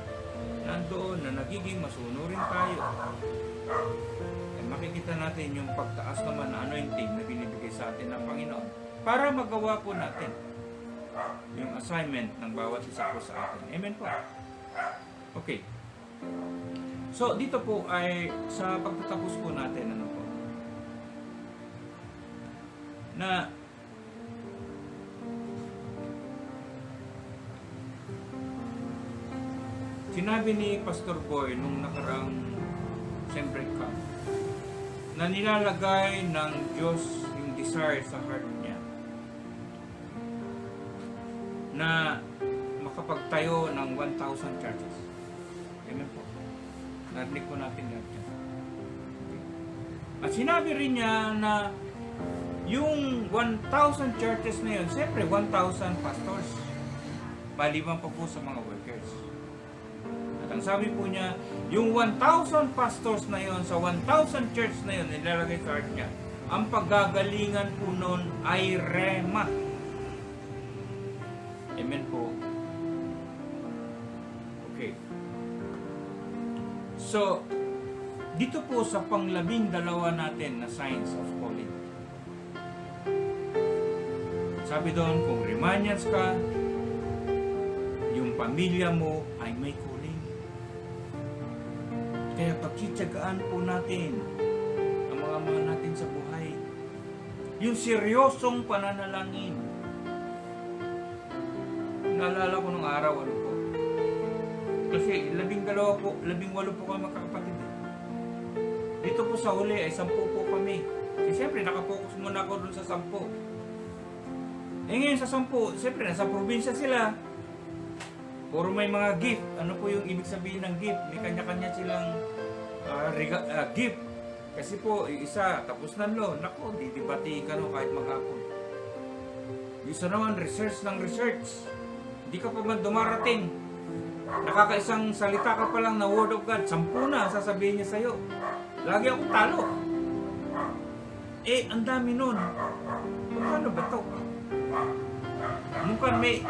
nandoon na nagiging masunurin tayo, makikita natin yung pagtaas naman na anointing na binibigay sa atin ng Panginoon para magawa po natin yung assignment ng bawat isa po sa atin. Amen po. Okay. So, dito po ay sa pagtatapos po natin, ano po, na sinabi ni Pastor Boy nung nakaraang Siyempre Camp na nilalagay ng Diyos yung desire sa heart niya na makapagtayo ng 1,000 churches. Amen po. Narinig po natin lahat yan. At sinabi rin niya na yung 1,000 churches na yun, siyempre 1,000 pastors. Maliban pa po sa mga workers. At ang sabi po niya, yung 1,000 pastors na yun, sa 1,000 church na yun, nilalagay sa heart niya, ang paggagalingan po nun ay rema. Amen po. Okay. So, dito po sa pang-12 natin na signs of calling. Sabi doon, kung Riemannians ka, yung pamilya mo ay may calling. Kaya pagtsitsagaan po natin ang mga mahal natin sa buhay. Yung seryosong pananalangin. Naalala ko nung araw, ano po. Kasi 12 po, 18 po kami magkakapatid. Dito po sa huli ay 10 po kami. Kasi siyempre nakapokus muna ako dun sa 10. Ngayon sa 10, siyempre nasa probinsya sila. Puro may mga gift. Ano po yung ibig sabihin ng gift? May kanya-kanya silang gift. Kasi po, isa, tapos na lo. Naku, didibati ka no kahit maghapon. Isa naman, research ng research. Hindi ka pa man dumarating. Nakakaisang salita ka pa lang na word of God. 10 na sasabihin niya sa'yo. Lagi akong talo. Eh, ang dami nun. Paano ba ito? Mukhang may...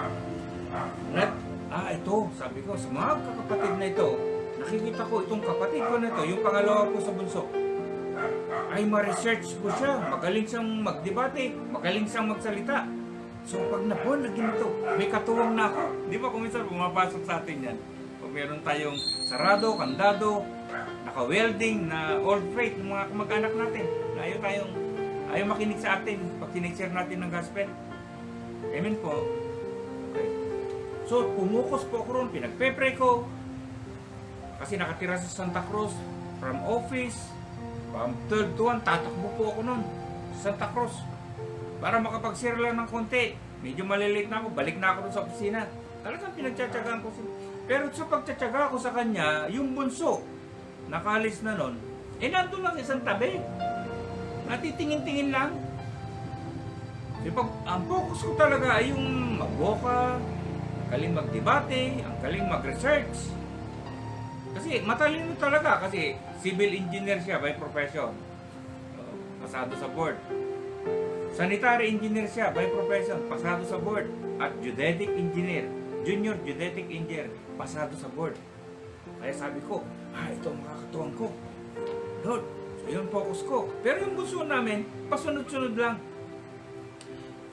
ito, sabi ko, sa mga kakapatid na ito, nakikita ko itong kapatid ko na ito, yung pangalawa ko sa bunso, ay ma-research ko siya, magaling siyang magdebate, magaling siyang magsalita. So pag nabuan na ginito, may katuwang na ako. Di ba kung minsan pumapasok sa atin yan? Pag meron tayong sarado, kandado, naka-welding, na old freight, ng mga kamag-anak natin, na ayaw makinig sa atin pag sinishare natin ng gospel. Amen po. Okay. So, pumukos po ako ron, pinagpe-pray ko. Kasi nakatira sa Santa Cruz, from office, from 3rd to 1, tatakbo po ako nun, sa Santa Cruz. Para makapag-share lang ng konti. Medyo malilate na ako, balik na ako dun sa opisina. Talagang pinagtsatsagaan ko siya. Pero sa pagtsatsaga ko sa kanya, yung bunso, nakalis na nun, nandun lang isang tabi. Natitingin-tingin lang. Ang focus ko talaga ay yung magboka, galing magdebate, ang galing mag-research. Kasi matalino talaga kasi civil engineer siya by profession. Pasado sa board. Sanitary engineer siya by profession, pasado sa board. At geodetic engineer, junior geodetic engineer, pasado sa board. Kaya sabi ko, ito ang makakatuwang ko. Lord, so yun focus ko. Pero yung bunso namin, pasunod-sunod lang.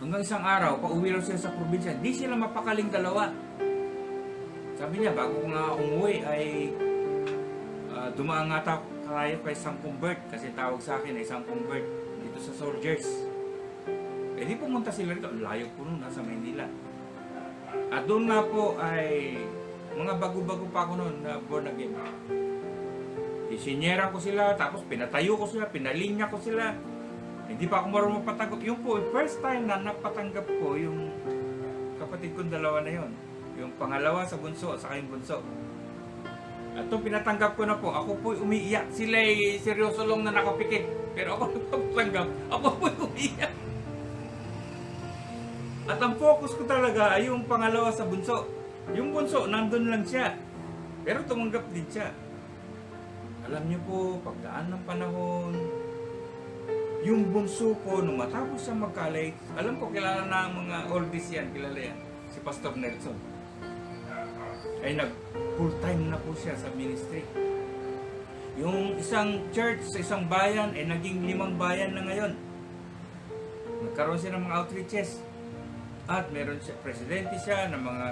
Hanggang isang araw, pauwi raw siya sa probinsya, di sila mapakaling dalawa. Sabi niya, bago nga umuwi ay dumaan nga tayo kay Sangkumbert, kasi tawag sa akin ay Sangkumbert dito sa Soldiers. Eh di pumunta sila rito, layo po nun, nasa Maynila. At doon nga po ay mga bago-bago pa ako noon na born again. Isinyera ko sila, tapos pinatayo ko sila, pinalinya ko sila. Hindi pa ako marunong mapatanggap. Yung po, first time na napatanggap ko yung kapatid kong dalawa na yon. Yung pangalawa sa bunso, saka yung bunso. At itong pinatanggap ko na po, ako po umiiyak. Sila ay seryoso lang na nakapikit. Pero ako nagpapatanggap, ako po umiiyak. At ang focus ko talaga ay yung pangalawa sa bunso. Yung bunso, nandun lang siya. Pero tumanggap din siya. Alam niyo po, pagdaan ng panahon, yung bunso ko, nung matapos siya mag-college, alam ko, kilala na ang mga oldies yan, kilala yan, si Pastor Nelson. Ay nag-full time na po siya sa ministry. Yung isang church sa isang bayan ay naging 5 bayan na ngayon. Nagkaroon siya ng mga outreaches. At meron siya, presidente siya ng mga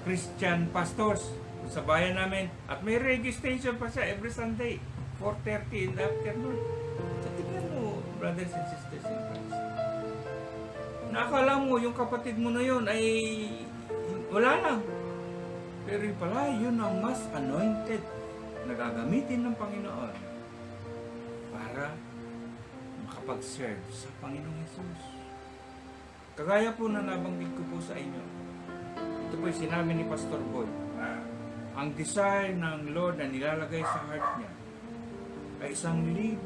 Christian pastors sa bayan namin. At may radio station pa siya every Sunday, 4:30 in the afternoon. So tignan mo, brothers and sisters in Christ. Nakakala mo yung kapatid mo na yun ay wala lang. Pero yun pala, yun ang mas anointed na gagamitin ng Panginoon para makapag-serve sa Panginoong Jesus. Kagaya po na nabanggit ko po sa inyo, ito po yung sinabi ni Pastor Boy, ang desire ng Lord na nilalagay sa heart niya ay 1,000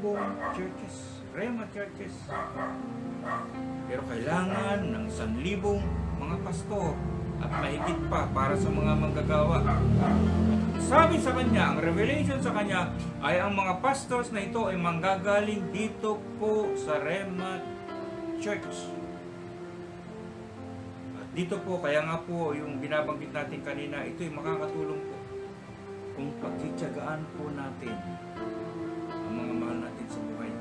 churches, Rhema churches. Pero kailangan ng 1,000 mga pastor at mahigit pa para sa mga manggagawa. Sabi sa kanya, ang revelation sa kanya ay ang mga pastors na ito ay manggagaling dito po sa Rhema Church. At dito po, kaya nga po yung binabanggit natin kanina, ito ay makakatulong po kung pagtitiyagaan po natin ang mga mahal natin sa buhay.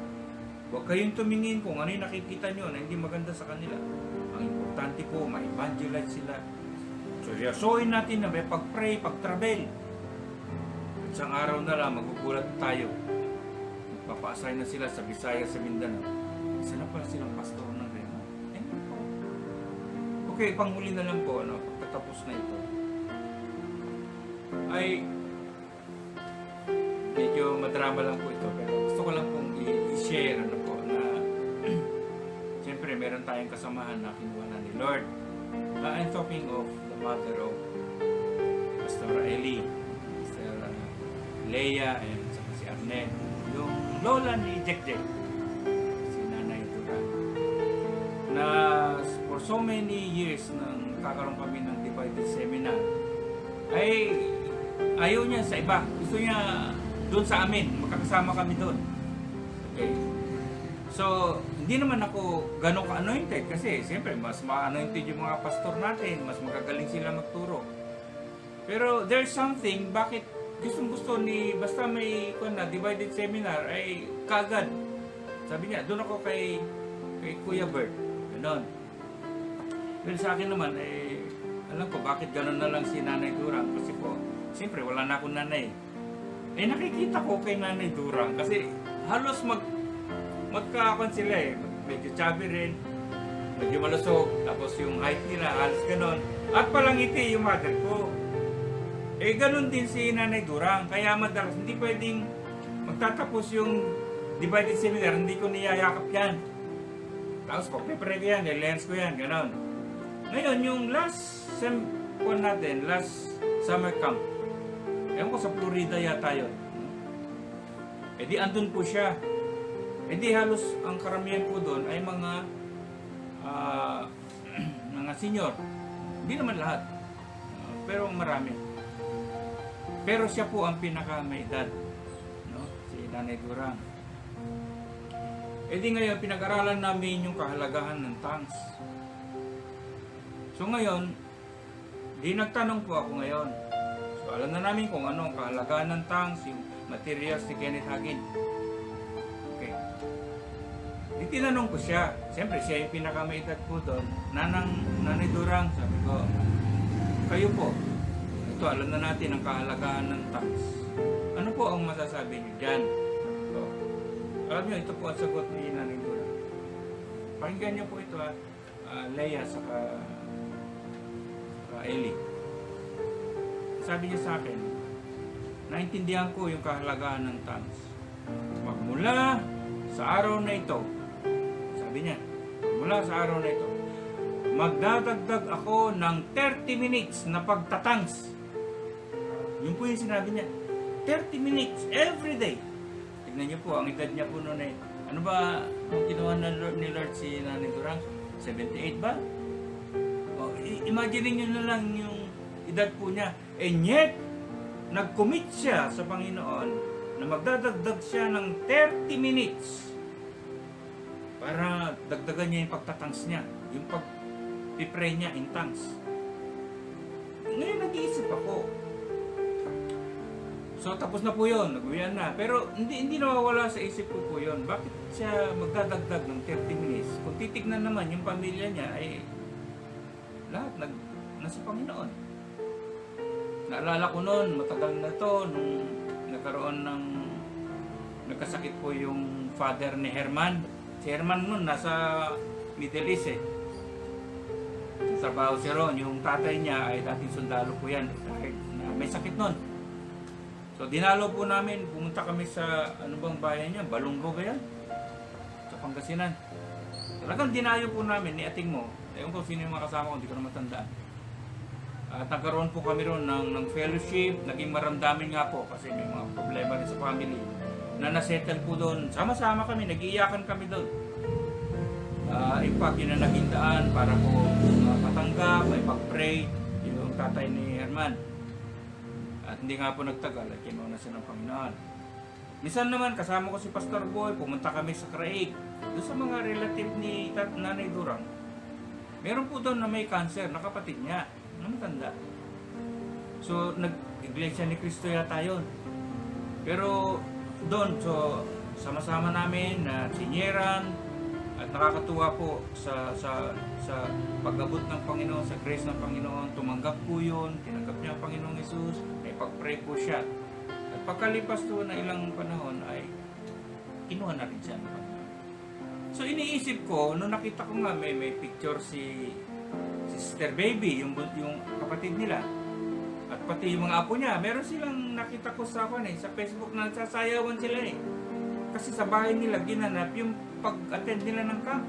Huwag kayong tumingin kung ano yung nakikita nyo na hindi maganda sa kanila. Ang importante po, ma-evangelize sila. Seryosohin natin na may pag-pray, pag-travel. Isang araw na lang, magugulat tayo. Magpapa-assign na sila sa Visayas, sa Mindanao. Isa na pala silang pastor ng Rhema. Okay, panghuli na lang po, pagkatapos na ito. Ay, medyo madrama lang po ito, pero gusto ko lang pong i-share na siyempre meron tayong kasamahan na kinuha na ni Lord. I'm talking of the mother of Pastor Eli, Pastor Leia, and saka si Arnel, yung lola ni Jack, si Nanay Duran, na for so many years nang kakaroon kami ng divided seminar, ay ayaw niya sa iba, gusto niya doon sa amin, makakasama kami doon. Okay. So, hindi naman ako gano'ng ka-anointed kasi siyempre mas ma-anointed yung mga pastor natin, mas magagaling sila magturo. Pero there's something, bakit gusto ni, basta may divided seminar ay kagad. Sabi niya, doon ako kay Kuya Bert. Ganon. Pero sa akin naman, alam ko bakit ganon na lang si Nanay Durang. Kasi po, siyempre wala na akong nanay. Nakikita ko kay Nanay Durang kasi halos magkakon sila medyo chubby rin, medyo malusog, tapos yung height nila, halos ganon. At palangiti yung mother ko. Ganon din si Nanay Durang. Kaya madalas, hindi pwedeng magtatapos yung divided seminar, hindi ko niyayakap yan. Tapos pag-prepare ko yan, lens ko yan, ganon. Ngayon, yung last summer camp, ewan ko sa Florida yata yun. Di andun po siya. Di halos ang karamihan po doon ay mga mga senior. Hindi naman lahat. Pero marami. Pero siya po ang pinaka may edad, no? Si Nanay Durang. Di ngayon pinag-aralan namin yung kahalagahan ng tongues. So ngayon, di nagtanong po ako ngayon. So alam na namin kung ano ang kahalagahan ng tongues, yung materials ni Kenneth Hagin. Tinanong ko siya. Siyempre, siya yung pinakamaedad po doon. Nanay Durang, sabi ko, kayo po, ito, alam na natin ang kahalagahan ng tongues. Ano po ang masasabi niyo dyan? So, alam niyo, ito po ang sagot ni Nanay Durang. Pakinggan niyo po ito, Leia, saka Eli. Sabi niya sa akin, naintindihan ko yung kahalagahan ng tongues. Magmula sa araw na ito, sabi niya, mula sa araw na ito, magdadagdag ako ng 30 minutes na pagtatangs. Yun po yung sinabi niya. 30 minutes every day. Tignan niyo po, ang edad niya po noon ay, ano ba ang kinuha ni Lord si Nanay Durang? 78 ba? Imagine niyo na lang yung edad po niya. And yet, nag-commit siya sa Panginoon na magdadagdag siya ng 30 minutes para dagdagan niya yung pagtatangs niya, yung pag-pray niya in tongues. Ngayon nag-iisip ako, So tapos na po yun, nag-uwian na. Pero hindi nawawala sa isip ko po yun. Bakit siya magdadagdag ng 30 minutes? Kung titignan naman yung pamilya niya ay lahat nasa Panginoon. Naalala ko noon, matagal na to, nung nagkasakit po yung father ni Herman. Si Herman noon nasa Middle East eh. Trabaho siya ron. Yung tatay niya ay dating sundalo po yan. May sakit noon. So dinalo po namin, pumunta kami sa ano bang bayan niya, Balonggo ba yan? Sa Pangasinan. Talagang dinayo po namin ni ating mo. Ewan ko sino yung mga kasama ko, hindi ko na matandaan. At nagkaroon po kami ron ng fellowship, naging maramdamin nga po kasi may mga problema rin sa family na nasettle po doon. Sama-sama kami, nag-iiyakan kami doon. In fact, yun na naging daan para po patanggap, ay pag-pray, yung tatay ni Herman. At hindi nga po nagtagal at kinuha siya ng Panginoon. Minsan naman, kasama ko si Pastor Boy, pumunta kami sa Craig. Doon sa mga relative ni Nanay Durang. Meron po doon na may cancer, na kapatid niya, na matanda. So, nag-iglesia ni Cristo yata yun. Pero doon, so, sama-sama namin na sinyeran, at nakakatuwa po sa pag-abot ng Panginoon, sa grace ng Panginoon, tumanggap po yun, tinanggap niya ang Panginoong Jesus, ay pag-pray po siya. At pagkalipas po na ilang panahon ay kinuha na rin siya ng Panginoon. So iniisip ko, nung nakita ko nga may picture si Sister Baby, yung kapatid nila, at pati yung mga apo niya, meron silang nakita ko sa Facebook na nagsasayawan sila eh. Kasi sa bahay nila ginanap yung pag-attend nila ng camp.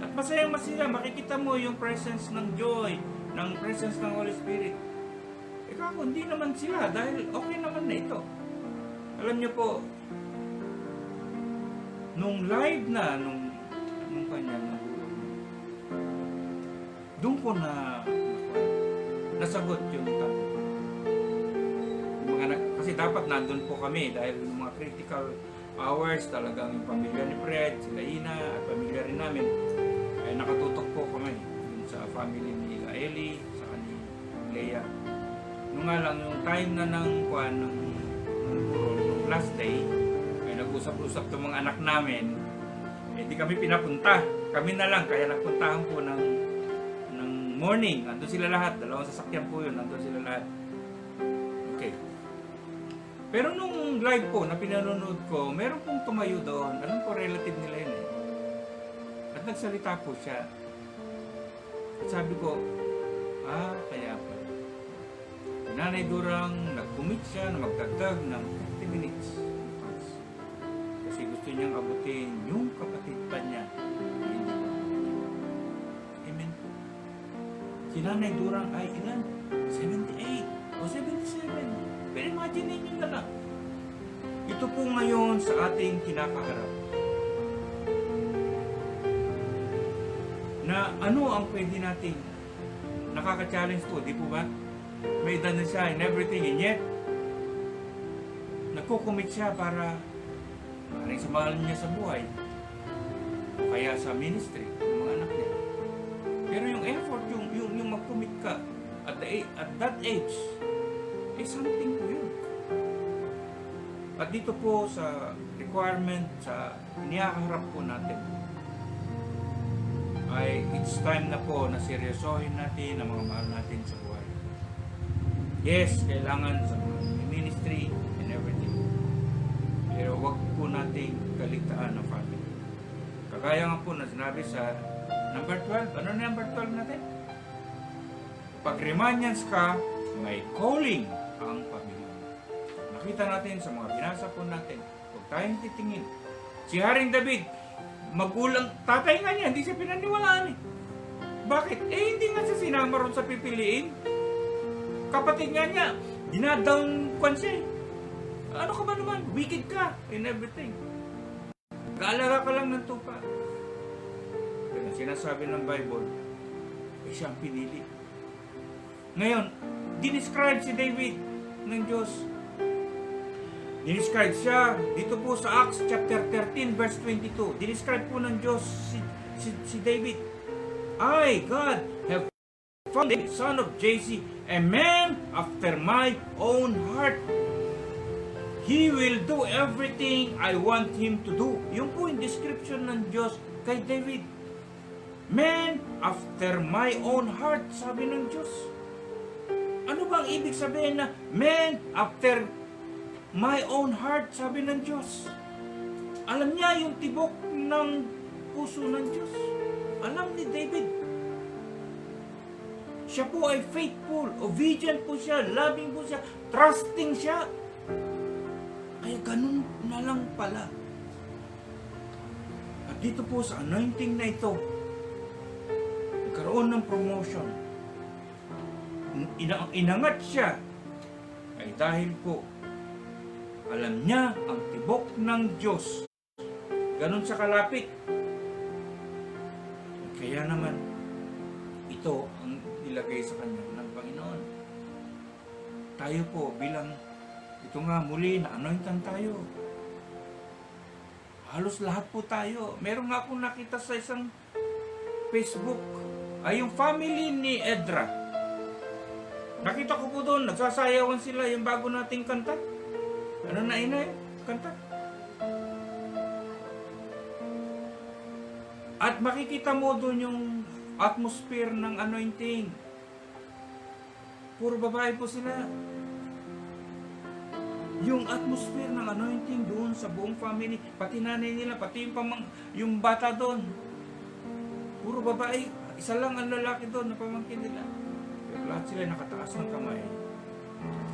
At masayang masaya, makikita mo yung presence ng joy, ng presence ng Holy Spirit. Eh kako, hindi naman sila dahil okay naman na ito. Alam niyo po, nung live na, nung kanya, doon ko na nasagot yung tanong. Kasi dapat nandun po kami dahil yung mga critical hours talagang yung pamilya ni Fred, sila Ina at pamilya rin namin ay nakatutok po kami sa family ni Eli, sa ni Leia. Nung nga lang yung time na ng last day ay nag-usap-usap itong mga anak namin, hindi kami pinapunta, kami na lang, kaya nagpuntahan po ng morning, nandun sila lahat, dalawang sasakyan po yun, nandun sila lahat. Okay. Pero nung live po na pinanonood ko, meron pong tumayo doon. Alam ko, relative nila yun eh. At nagsalita po siya. At sabi ko, kaya pa. Nanay Durang, nag-commit siya na magdagdag ng 50 minutes. Kasi gusto niyang abutin yung kapatid pa niya. Amen. Si Nanay Durang ay ilan? 78 o 77. Pero imagine ninyo na lang. Ito po ngayon sa ating kinakaharap. Na ano ang pwede nating nakaka-challenge po, di po ba? May edad na siya and everything, and yet nagko-commit siya para samahan niya sa buhay. O kaya sa ministry ng mga anak niya. Pero yung effort, yung mag-commit ka at that age, something po yun. At dito po sa requirement, sa inihaharap po natin, ay it's time na po na seryosohin natin ang mga mahal natin sa buhay. Yes, kailangan sa ministry and everything. Pero wag po nating kaligtaan ang family. Kagaya nga po na sinabi sa number 12. Ano na number 12 natin? Pag remanyans ka, may calling ang pamilya. Nakita natin sa mga binasa po natin, huwag tayong titingin. Si Haring David, magulang, tatay nga niya, hindi siya pinaniwalaan eh. Bakit? Hindi nga siya sinama ron sa pipiliin. Kapatid nga niya, dinadown kwan siya eh. Ano ka ba naman? Wicked ka in everything. Kaalaga ka lang ng tupa. Pero sinasabi ng Bible, siya ang pinili. Ngayon, dinescribe si David ng Diyos. Dinescribe siya dito po sa Acts chapter 13 verse 22. Dinescribe po ng Diyos si David. I, God, have found David, son of Jesse, a man after my own heart. He will do everything I want Him to do. Yung po yung description ng Diyos kay David. Man after my own heart, sabi ng Diyos. Ano bang ibig sabihin na man after my own heart, sabi ng Diyos? Alam niya yung tibok ng puso ng Diyos. Alam ni David. Siya po ay faithful, obedient po siya, loving po siya, trusting siya. Kaya ganun na lang pala. At dito po sa anointing na ito, nagkaroon ng promotion. Inangat siya ay dahil po alam niya ang tibok ng Diyos. Ganun sa kalapit. Kaya naman, ito ang ilagay sa kanya ng Panginoon. Tayo po bilang, ito nga muli, na-anointan tayo. Halos lahat po tayo. Meron nga akong nakita sa isang Facebook, ay yung family ni Edra. Nakita ko po doon, nagsasayawan sila yung bago nating kanta. Ano na ina eh? Kanta. At makikita mo doon yung atmosphere ng anointing. Puro babae po sila. Yung atmosphere ng anointing doon sa buong family, pati nanay nila, pati yung bata doon. Puro babae. Isa lang ang lalaki doon na pamangkin nila. Pero lahat sila nakataas ng kamay.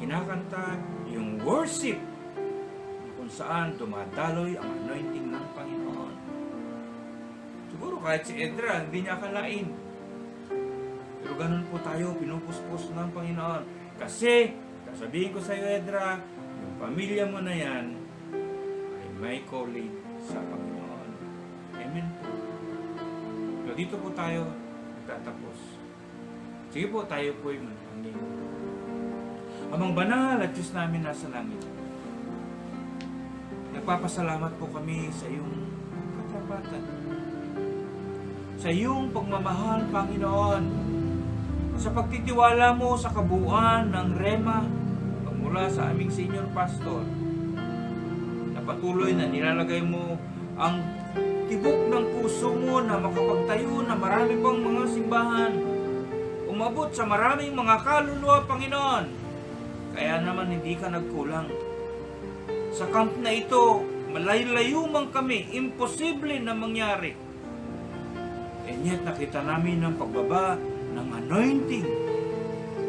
Kinakanta yung worship kung saan dumadaloy ang anointing ng Panginoon. Siguro kahit si Edra, hindi niya akalain. Pero ganun po tayo, pinupuspos ng Panginoon. Kasi, sasabihin ko sa iyo, Edra, yung pamilya mo na yan ay may calling sa Panginoon. Amen po. So dito po tayo nagtatapos. Sige po, tayo po ay manalangin. Amang banal at Diyos namin nasa langit, nagpapasalamat po kami sa iyong katapatan, sa iyong pagmamahal, Panginoon, sa pagtitiwala mo sa kabuuan ng Rema pagmula sa aming senior pastor, na patuloy na nilalagay mo ang tibok ng puso mo na makapagtayo na marami pang mga simbahan, umabot sa maraming mga kaluluwa, Panginoon. Kaya naman hindi ka nagkulang. Sa camp na ito, malayo-layo man kami, imposible na mangyari. And yet nakita namin ang pagbaba ng anointing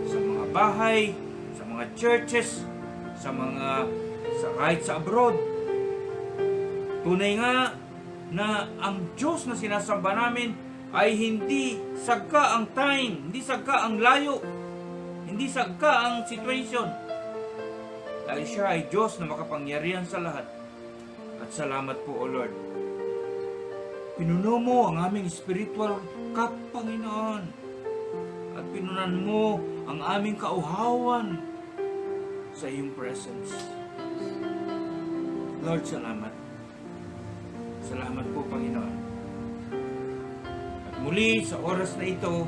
sa mga bahay, sa mga churches, kahit sa abroad. Tunay nga na ang Diyos na sinasamba namin ay hindi sagka ang time, hindi sagka ang layo, hindi sagka ang situation. Dahil siya ay Diyos na makapangyarihan sa lahat. At salamat po, O Lord. Pinuno mo ang aming spiritual cup, Panginoon. At pinunan mo ang aming kauhawan sa iyong presence. Lord, salamat. Salamat po, Panginoon. At muli sa oras na ito,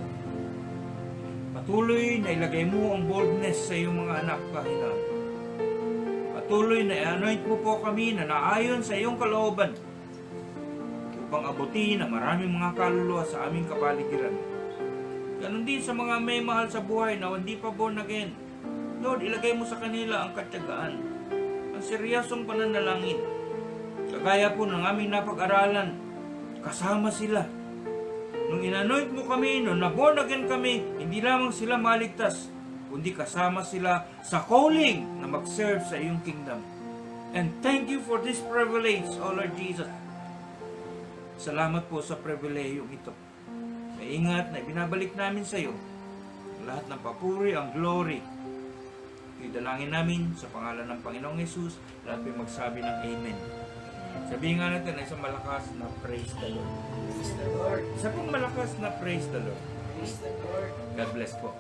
patuloy na ilagay mo ang boldness sa iyong mga anak, Panginoon. Patuloy na i-anoint mo po kami na naayon sa iyong kalooban upang abutin ang maraming mga kaluluwa sa aming kapaligiran. Ganon din sa mga may mahal sa buhay na hindi pa born again. Lord, ilagay mo sa kanila ang katyagaan, ang seryosong pananalangin. Kagaya po ng aming napag-aralan, kasama sila. Nung inanoint mo kami, nung na-born again kami, hindi lamang sila maligtas, kundi kasama sila sa calling na mag-serve sa iyong kingdom. And thank you for this privilege, O Lord Jesus. Salamat po sa pribilehiyong ito. Maingat na ibinabalik namin sa iyo lahat ng papuri, ang glory. Idalangin namin sa pangalan ng Panginoong Yesus, lahat ay magsabi ng Amen. Sabihin nga natin na isang malakas na praise the Lord. Praise the Lord. Isa pong malakas na praise the Lord. Praise the Lord. God bless po.